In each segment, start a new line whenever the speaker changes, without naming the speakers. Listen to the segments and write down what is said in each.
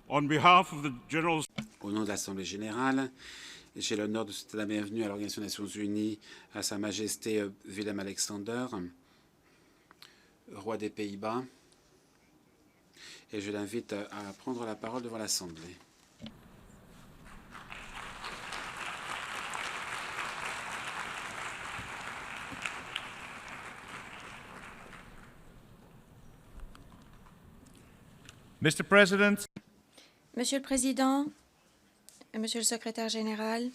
On behalf of the General...
Au nom de l'Assemblée générale, j'ai l'honneur de souhaiter la bienvenue à l'Organisation des Nations Unies à Sa Majesté Willem-Alexander, roi des Pays-Bas, et je l'invite à prendre la parole devant l'Assemblée.
Mr. President,
Monsieur le Président, Monsieur le Secrétaire général,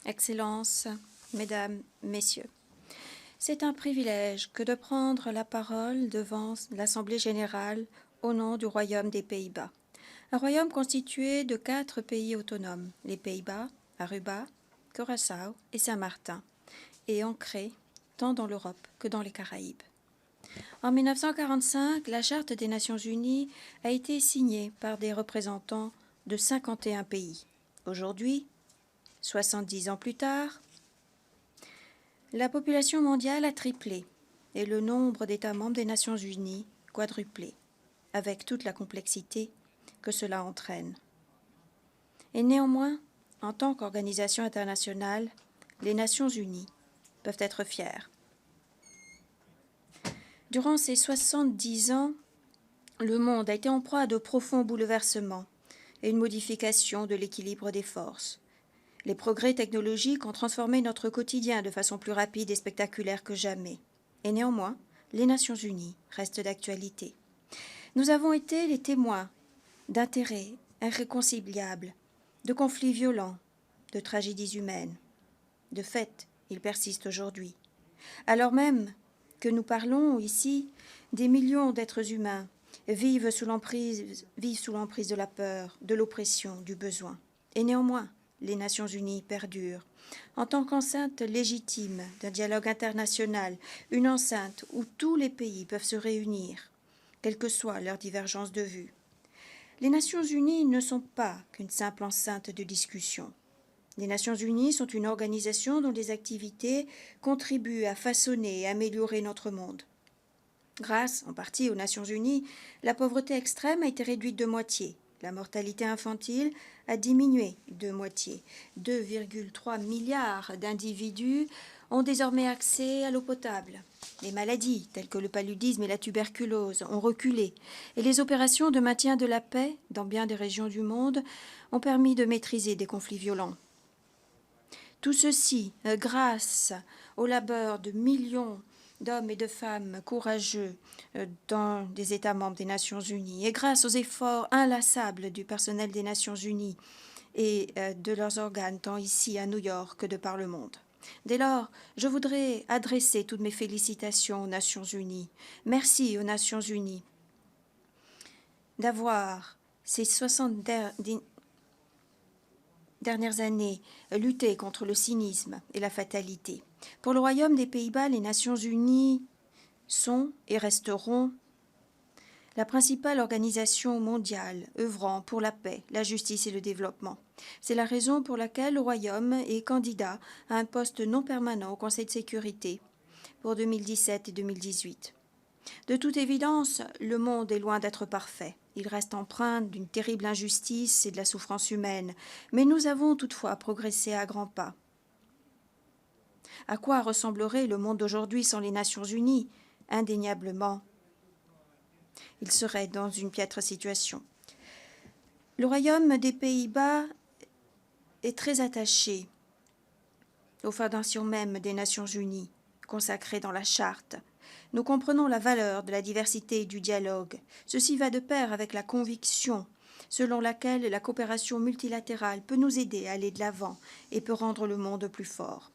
Excellences, Mesdames, Messieurs, c'est un privilège que de prendre la parole devant l'Assemblée générale au nom du Royaume des Pays-Bas. Un royaume constitué de 4 pays autonomes, les Pays-Bas, Aruba, Curaçao et Saint-Martin, et ancré tant dans l'Europe que dans les Caraïbes. En 1945, la Charte des Nations Unies a été signée par des représentants de 51 pays. Aujourd'hui, 70 ans plus tard, la population mondiale a triplé et le nombre d'États membres des Nations Unies quadruplé, avec toute la complexité que cela entraîne. Et néanmoins, en tant qu'organisation internationale, les Nations Unies peuvent être fières. Durant ces 70 ans, le monde a été en proie à de profonds bouleversements et une modification de l'équilibre des forces. Les progrès technologiques ont transformé notre quotidien de façon plus rapide et spectaculaire que jamais. Et néanmoins, les Nations Unies restent d'actualité. Nous avons été les témoins d'intérêts irréconciliables, de conflits violents, de tragédies humaines. De fait, ils persistent aujourd'hui. Alors même que nous parlons ici, des millions d'êtres humains vivent sous l'emprise de la peur, de l'oppression, du besoin. Et néanmoins, les Nations Unies perdurent. En tant qu'enceinte légitime d'un dialogue international, une enceinte où tous les pays peuvent se réunir, quelle que soit leur divergence de vue. Les Nations Unies ne sont pas qu'une simple enceinte de discussion. Les Nations Unies sont une organisation dont les activités contribuent à façonner et améliorer notre monde. Grâce, en partie, aux Nations Unies, la pauvreté extrême a été réduite de moitié. La mortalité infantile a diminué de moitié. 2,3 milliards d'individus ont désormais accès à l'eau potable. Les maladies, telles que le paludisme et la tuberculose, ont reculé. Et les opérations de maintien de la paix, dans bien des régions du monde, ont permis de maîtriser des conflits violents. Tout ceci grâce au labeur de millions d'hommes et de femmes courageux dans des États membres des Nations Unies et grâce aux efforts inlassables du personnel des Nations Unies et de leurs organes, tant ici à New York que de par le monde. Dès lors, je voudrais adresser toutes mes félicitations aux Nations Unies. Merci aux Nations Unies d'avoir ces 60 dernières années lutter contre le cynisme et la fatalité. Pour le Royaume des Pays-Bas, les Nations Unies sont et resteront la principale organisation mondiale œuvrant pour la paix, la justice et le développement. C'est la raison pour laquelle le Royaume est candidat à un poste non permanent au Conseil de sécurité pour 2017 et 2018. De toute évidence, le monde est loin d'être parfait. Il reste empreint d'une terrible injustice et de la souffrance humaine, mais nous avons toutefois progressé à grands pas. À quoi ressemblerait le monde d'aujourd'hui sans les Nations Unies? Indéniablement, il serait dans une piètre situation. Le Royaume des Pays-Bas est très attaché aux fondations mêmes des Nations Unies, consacrées dans la Charte. Nous comprenons la valeur de la diversité et du dialogue. Ceci va de pair avec la conviction selon laquelle la coopération multilatérale peut nous aider à aller de l'avant et peut rendre le monde plus fort.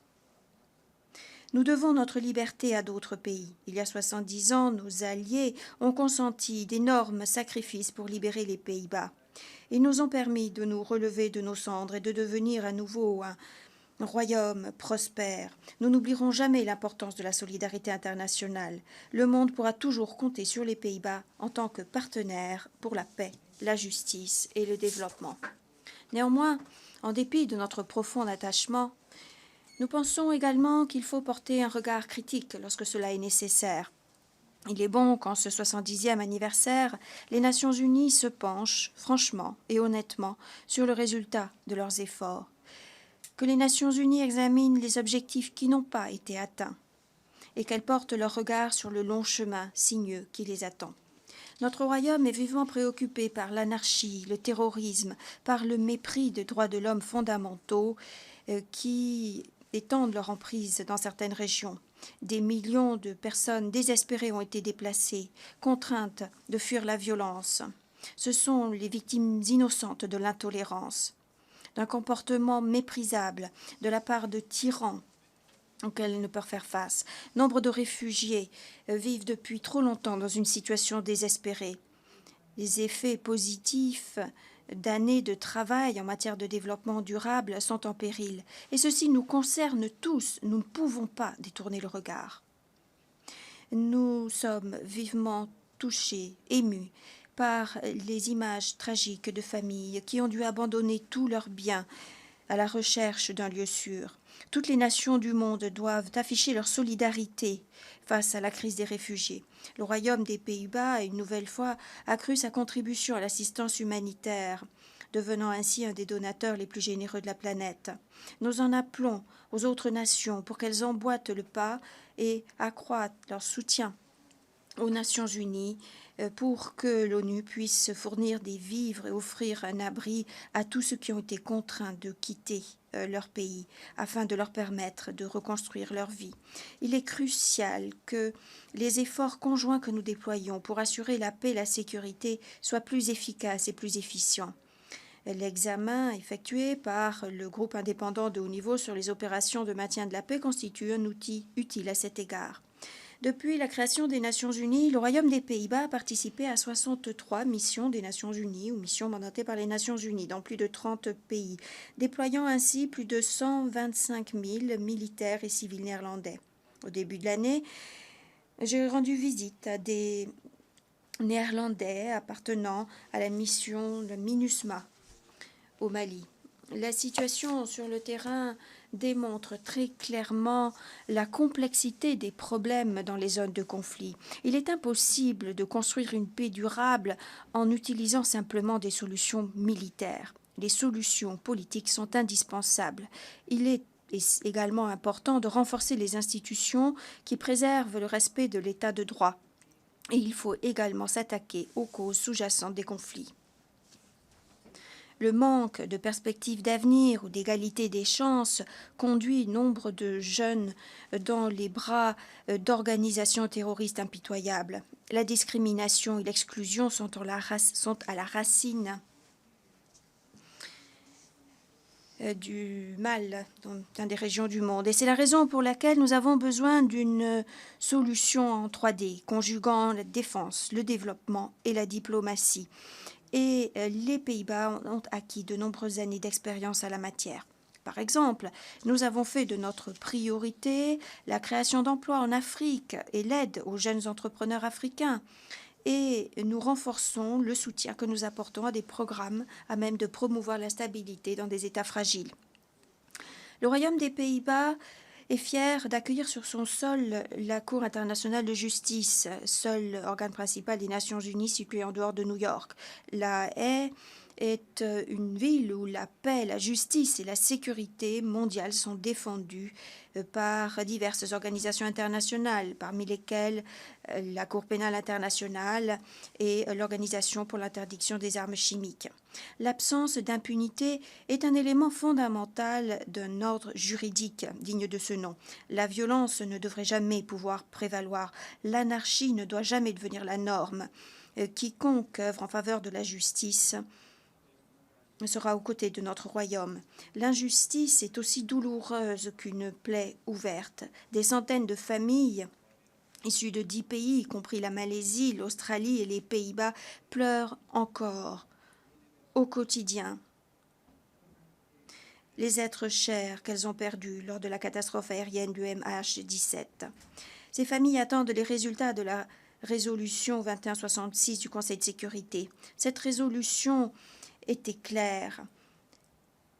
Nous devons notre liberté à d'autres pays. Il y a 70 ans, nos alliés ont consenti d'énormes sacrifices pour libérer les Pays-Bas. Ils nous ont permis de nous relever de nos cendres et de devenir à nouveau un royaume prospère. Nous n'oublierons jamais l'importance de la solidarité internationale. Le monde pourra toujours compter sur les Pays-Bas en tant que partenaire pour la paix, la justice et le développement. Néanmoins, en dépit de notre profond attachement, nous pensons également qu'il faut porter un regard critique lorsque cela est nécessaire. Il est bon qu'en ce 70e anniversaire, les Nations Unies se penchent franchement et honnêtement sur le résultat de leurs efforts, que les Nations Unies examinent les objectifs qui n'ont pas été atteints et qu'elles portent leur regard sur le long chemin sinueux qui les attend. Notre royaume est vivement préoccupé par l'anarchie, le terrorisme, par le mépris des droits de l'homme fondamentaux qui étendent leur emprise dans certaines régions. Des millions de personnes désespérées ont été déplacées, contraintes de fuir la violence. Ce sont les victimes innocentes de l'intolérance, d'un comportement méprisable de la part de tyrans auxquels elles ne peuvent faire face. Nombre de réfugiés vivent depuis trop longtemps dans une situation désespérée. Les effets positifs d'années de travail en matière de développement durable sont en péril. Et ceci nous concerne tous. Nous ne pouvons pas détourner le regard. Nous sommes vivement touchés, émus par les images tragiques de familles qui ont dû abandonner tous leurs biens à la recherche d'un lieu sûr. Toutes les nations du monde doivent afficher leur solidarité face à la crise des réfugiés. Le Royaume des Pays-Bas a une nouvelle fois accru sa contribution à l'assistance humanitaire, devenant ainsi un des donateurs les plus généreux de la planète. Nous en appelons aux autres nations pour qu'elles emboîtent le pas et accroissent leur soutien aux Nations Unies pour que l'ONU puisse fournir des vivres et offrir un abri à tous ceux qui ont été contraints de quitter leur pays afin de leur permettre de reconstruire leur vie. Il est crucial que les efforts conjoints que nous déployons pour assurer la paix et la sécurité soient plus efficaces et plus efficients. L'examen effectué par le groupe indépendant de haut niveau sur les opérations de maintien de la paix constitue un outil utile à cet égard. Depuis la création des Nations Unies, le Royaume des Pays-Bas a participé à 63 missions des Nations Unies ou missions mandatées par les Nations Unies dans plus de 30 pays, déployant ainsi plus de 125 000 militaires et civils néerlandais. Au début de l'année, j'ai rendu visite à des Néerlandais appartenant à la mission de MINUSMA au Mali. La situation sur le terrain démontre très clairement la complexité des problèmes dans les zones de conflit. Il est impossible de construire une paix durable en utilisant simplement des solutions militaires. Les solutions politiques sont indispensables. Il est également important de renforcer les institutions qui préservent le respect de l'état de droit. Et il faut également s'attaquer aux causes sous-jacentes des conflits. Le manque de perspectives d'avenir ou d'égalité des chances conduit nombre de jeunes dans les bras d'organisations terroristes impitoyables. La discrimination et l'exclusion sont à la racine du mal dans des régions du monde. Et c'est la raison pour laquelle nous avons besoin d'une solution en 3D, conjuguant la défense, le développement et la diplomatie. Et les Pays-Bas ont acquis de nombreuses années d'expérience à la matière. Par exemple, nous avons fait de notre priorité la création d'emplois en Afrique et l'aide aux jeunes entrepreneurs africains. Et nous renforçons le soutien que nous apportons à des programmes à même de promouvoir la stabilité dans des États fragiles. Le Royaume des Pays-Bas est fier d'accueillir sur son sol la Cour internationale de justice, seul organe principal des Nations Unies situé en dehors de New York. La Haye est une ville où la paix, la justice et la sécurité mondiale sont défendues par diverses organisations internationales, parmi lesquelles la Cour pénale internationale et l'Organisation pour l'interdiction des armes chimiques. L'absence d'impunité est un élément fondamental d'un ordre juridique digne de ce nom. La violence ne devrait jamais pouvoir prévaloir. L'anarchie ne doit jamais devenir la norme. Quiconque œuvre en faveur de la justice sera aux côtés de notre royaume. L'injustice est aussi douloureuse qu'une plaie ouverte. Des centaines de familles issues de 10 pays, y compris la Malaisie, l'Australie et les Pays-Bas, pleurent encore au quotidien les êtres chers qu'elles ont perdus lors de la catastrophe aérienne du MH17. Ces familles attendent les résultats de la résolution 2166 du Conseil de sécurité. Cette résolution était claire.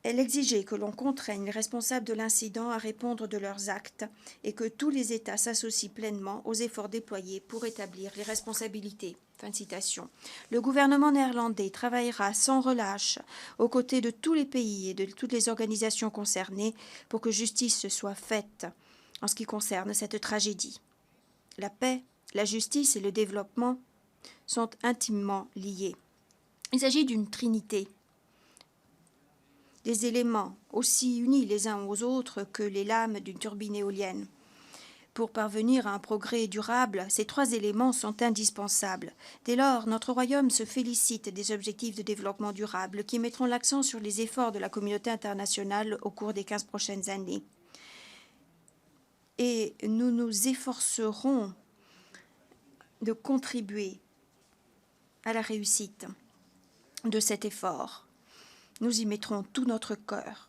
Elle exigeait que l'on contraigne les responsables de l'incident à répondre de leurs actes et que tous les États s'associent pleinement aux efforts déployés pour établir les responsabilités. Fin de citation. Le gouvernement néerlandais travaillera sans relâche aux côtés de tous les pays et de toutes les organisations concernées pour que justice soit faite en ce qui concerne cette tragédie. La paix, la justice et le développement sont intimement liés. Il s'agit d'une trinité, des éléments aussi unis les uns aux autres que les lames d'une turbine éolienne. Pour parvenir à un progrès durable, ces trois éléments sont indispensables. Dès lors, notre royaume se félicite des objectifs de développement durable qui mettront l'accent sur les efforts de la communauté internationale au cours des 15 prochaines années. Et nous nous efforcerons de contribuer à la réussite de cet effort. Nous y mettrons tout notre cœur.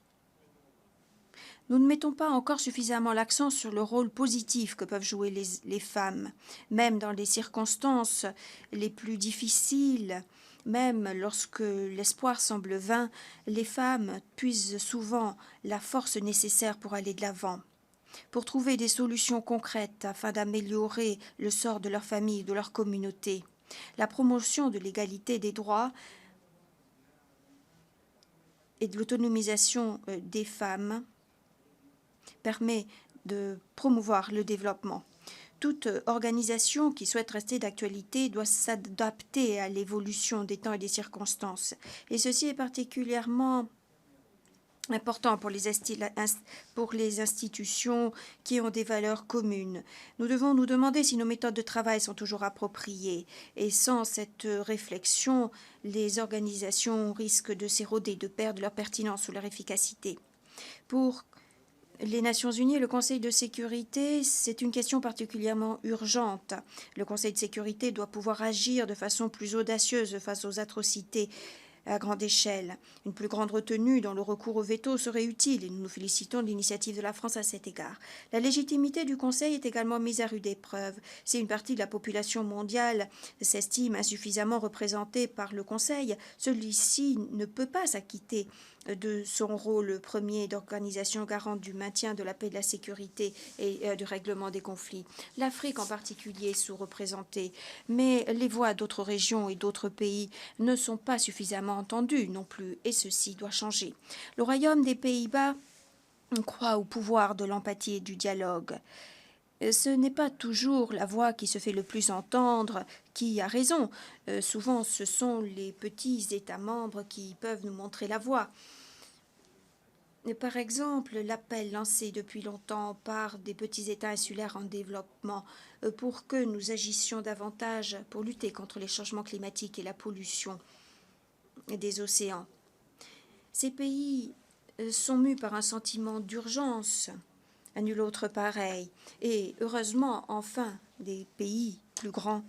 Nous ne mettons pas encore suffisamment l'accent sur le rôle positif que peuvent jouer les femmes, même dans les circonstances les plus difficiles, même lorsque l'espoir semble vain, les femmes puisent souvent la force nécessaire pour aller de l'avant, pour trouver des solutions concrètes afin d'améliorer le sort de leur famille, de leur communauté. La promotion de l'égalité des droits et de l'autonomisation des femmes permet de promouvoir le développement. Toute organisation qui souhaite rester d'actualité doit s'adapter à l'évolution des temps et des circonstances. Et ceci est particulièrement important pour les institutions qui ont des valeurs communes. Nous devons nous demander si nos méthodes de travail sont toujours appropriées. Et sans cette réflexion, les organisations risquent de s'éroder, de perdre leur pertinence ou leur efficacité. Pour les Nations Unies et le Conseil de sécurité, c'est une question particulièrement urgente. Le Conseil de sécurité doit pouvoir agir de façon plus audacieuse face aux atrocités à grande échelle. Une plus grande retenue dans le recours au veto serait utile et nous nous félicitons de l'initiative de la France à cet égard. La légitimité du Conseil est également mise à rude épreuve. Si une partie de la population mondiale s'estime insuffisamment représentée par le Conseil, celui-ci ne peut pas s'acquitter de son rôle premier d'organisation garante du maintien de la paix, de la sécurité et du règlement des conflits. L'Afrique en particulier est sous-représentée, mais les voix d'autres régions et d'autres pays ne sont pas suffisamment entendues non plus, et ceci doit changer. Le Royaume des Pays-Bas croit au pouvoir de l'empathie et du dialogue. Ce n'est pas toujours la voix qui se fait le plus entendre qui a raison. Souvent, ce sont les petits États membres qui peuvent nous montrer la voie. Par exemple, l'appel lancé depuis longtemps par des petits États insulaires en développement pour que nous agissions davantage pour lutter contre les changements climatiques et la pollution des océans. Ces pays sont mus par un sentiment d'urgence, à nul autre pareil, et heureusement, enfin, des pays plus grands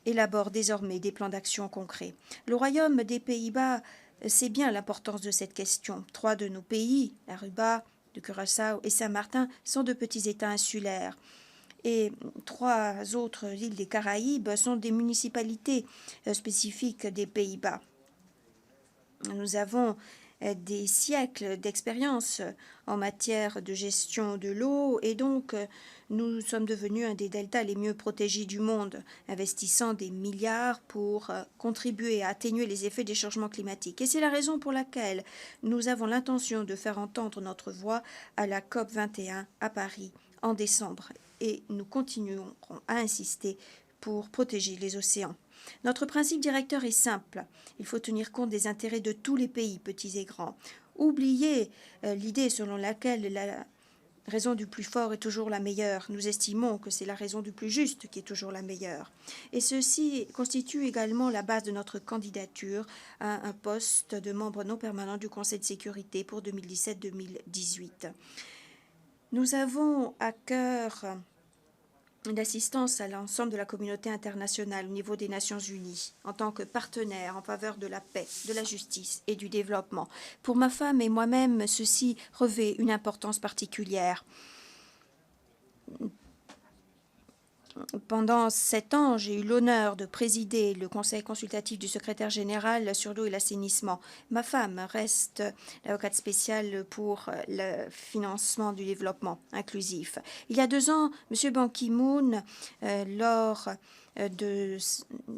élaborent désormais des plans d'action concrets. Le Royaume des Pays-Bas sait bien l'importance de cette question. 3 de nos pays, Aruba, de Curaçao et Saint-Martin, sont de petits États insulaires. Et 3 autres îles des Caraïbes sont des municipalités spécifiques des Pays-Bas. Nous avons des siècles d'expérience en matière de gestion de l'eau et donc nous sommes devenus un des deltas les mieux protégés du monde, investissant des milliards pour contribuer à atténuer les effets des changements climatiques. Et c'est la raison pour laquelle nous avons l'intention de faire entendre notre voix à la COP 21 à Paris en décembre. Et nous continuerons à insister pour protéger les océans. Notre principe directeur est simple. Il faut tenir compte des intérêts de tous les pays, petits et grands. Oubliez l'idée selon laquelle la raison du plus fort est toujours la meilleure. Nous estimons que c'est la raison du plus juste qui est toujours la meilleure. Et ceci constitue également la base de notre candidature à un poste de membre non permanent du Conseil de sécurité pour 2017-2018. Nous avons à cœur l'assistance à l'ensemble de la communauté internationale au niveau des Nations Unies en tant que partenaire en faveur de la paix, de la justice et du développement. Pour ma femme et moi-même, ceci revêt une importance particulière. Pendant 7 ans, j'ai eu l'honneur de présider le conseil consultatif du secrétaire général sur l'eau et l'assainissement. Ma femme reste l'avocate spéciale pour le financement du développement inclusif. Il y a 2 ans, M. Ban Ki-moon, lors de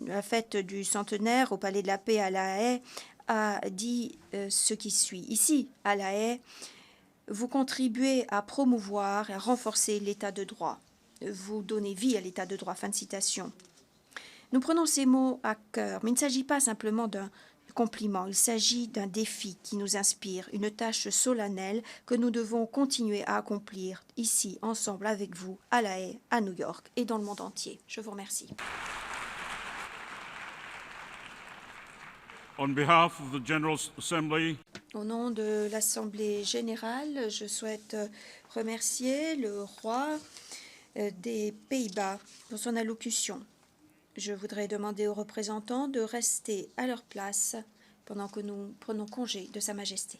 la fête du centenaire au Palais de la Paix à La Haye, a dit ce qui suit. Ici, à La Haye, vous contribuez à promouvoir et à renforcer l'état de droit. Vous donnez vie à l'état de droit. Fin de citation. Nous prenons ces mots à cœur, mais il ne s'agit pas simplement d'un compliment, il s'agit d'un défi qui nous inspire, une tâche solennelle que nous devons continuer à accomplir ici, ensemble, avec vous, à La Haye, à New York et dans le monde entier. Je vous remercie.
On behalf of the General Assembly,
Au nom de l'Assemblée générale, je souhaite remercier le roi des Pays-Bas pour son allocution. Je voudrais demander aux représentants de rester à leur place pendant que nous prenons congé de Sa Majesté.